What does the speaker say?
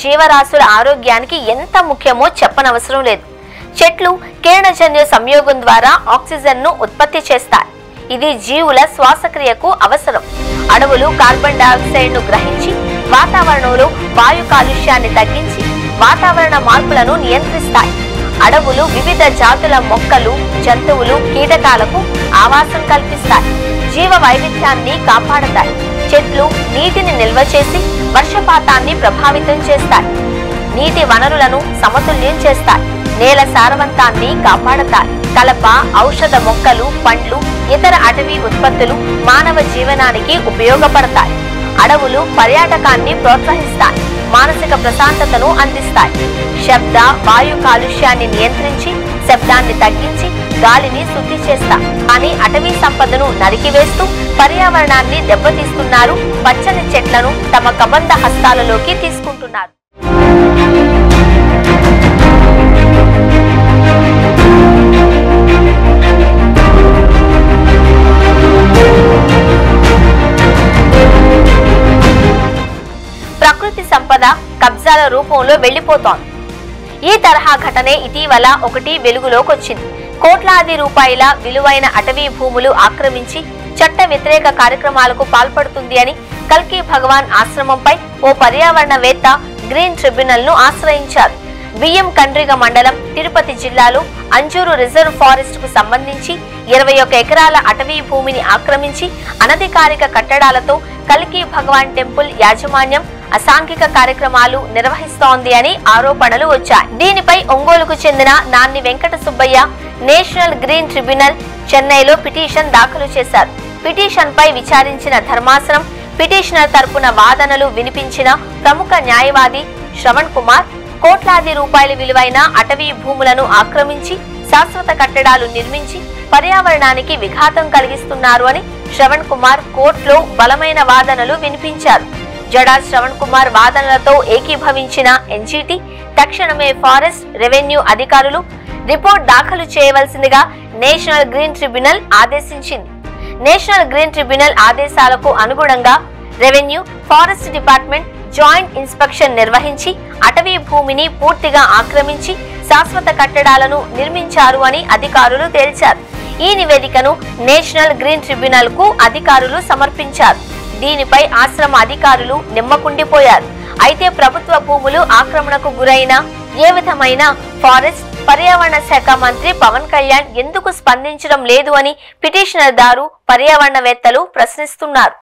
జీవరాశుల ఆరోగ్యానికి ఎంత ముఖ్యమో చెప్పనవసరం లేదు. చెట్లు కిరణజన్య సంయోగం ద్వారా ఆక్సిజన్ను ఉత్పత్తి చేస్తాయి. ఇది జీవుల శ్వాసక్రియకు అవసరం. అడవులు కార్బన్ డయాక్సైడ్ను గ్రహించి వాతావరణంలో వాయు కాలుష్యాన్ని తగ్గించి వాతావరణ మార్పులను నియంత్రిస్తాయి. అడవులు వివిధ జాతుల మొక్కలు, జంతువులు, కీటకాలకు ఆవాసం కల్పిస్తాయి. జీవ వైవిధ్యాన్ని కాపాడతాయి. చెట్లు నీటిని నిల్వ చేసి వర్షపాతాన్ని ప్రభావితం చేస్తాయి. నీటి వనరులను సమతుల్యం చేస్తాయి. నేల సారవంతాన్ని కాపాడతాయి. కలప, ఔషధ మొక్కలు, పండ్లు, ఇతర అటవీ ఉత్పత్తులు మానవ జీవనానికి ఉపయోగపడతాయి. అడవులు పర్యాటకాన్ని ప్రోత్సహిస్తాయి. మానసిక ప్రశాంతతను అందిస్తాయి. శబ్ద, వాయు కాలుష్యాన్ని నియంత్రించి శబ్దాన్ని తగ్గించి గాలిని శుద్ధి చేస్తాయి. కానీ అటవీ సంపదను నరికివేస్తూ పర్యావరణాన్ని దెబ్బతీస్తున్నారు. పచ్చని చెట్లను తమ కబంధ హస్తాలలోకి తీసుకుంటున్నారు. ప్రకృతి సంపద కబ్జాల రూపంలో వెళ్లిపోతోంది. ఈ తరహా ఘటనే ఇటీవల ఒకటి వెలుగులోకొచ్చింది. కోట్లాది రూపాయల విలువైన అటవీ భూములు ఆక్రమించి చట్ట వ్యతిరేక కార్యక్రమాలకు పాల్పడుతుంది అని కల్కి భగవాన్ ఆశ్రమంపై ఓ పర్యావరణవేత్త గ్రీన్ ట్రిబ్యునల్ ను ఆశ్రయించారు. బియ్యం కండ్రిగ మండలం, తిరుపతి జిల్లాలో అంజూరు రిజర్వ్ ఫారెస్ట్ కు సంబంధించి 21 ఎకరాల అటవీ భూమిని ఆక్రమించి అనధికారిక కట్టడాలతో కల్కి భగవాన్ టెంపుల్ యాజమాన్యం అసాంఘిక కార్యక్రమాలు నిర్వహిస్తోంది అని ఆరోపణలు వచ్చాయి. దీనిపై ఒంగోలుకు చెందిన నాన్ని Venkata Subbaiah national green tribunal చెన్నైలో పిటిషన్ దాఖలు చేశారు. పిటిషన్ పై విచారించిన ధర్మాసనం పిటిషనర్ తరపున వాదనలు వినిపించిన ప్రముఖ న్యాయవాది శ్రవణ్ కుమార్ కోట్లాది రూపాయల విలువైన అటవీ భూములను ఆక్రమించి శాశ్వత కట్టడాలు నిర్మించి పర్యావరణానికి విఘాతం కలిగిస్తున్నారు అని శ్రవణ్ కుమార్ కోర్టులో బలమైన వాదనలు వినిపించారు. జడా శ్రవణ్ కుమార్ వాదనలతో ఏకీభవించిన ఎన్జీటీ తక్షణమే ఫారెస్ట్, రెవెన్యూ అధికారులు రిపోర్ట్ దాఖలు చేయవలసిందిగా నేషనల్ గ్రీన్ ట్రిబ్యునల్ ఆదేశించింది. నేషనల్ గ్రీన్ ట్రిబ్యునల్ ఆదేశాలకు అనుగుణంగా revenue, forest department joint inspection నిర్వహించి అటవీ భూమిని పూర్తిగా ఆక్రమించి శాశ్వత కట్టడాలను నిర్మించారు అని అధికారులు తేల్చారు. ఈ నివేదికను నేషనల్ గ్రీన్ ట్రిబ్యునల్ కు అధికారులు సమర్పించారు. దీనిపై ఆశ్రమ అధికారులు నిమ్మకుండిపోయారు. అయితే ప్రభుత్వ భూములు ఆక్రమణకు గురైన ఏ విధమైన ఫారెస్ట్, పర్యావరణ శాఖ మంత్రి పవన్ కళ్యాణ్ ఎందుకు స్పందించడం లేదు అని పిటిషనర్ దారు పర్యావరణవేత్తలు ప్రశ్నిస్తున్నారు.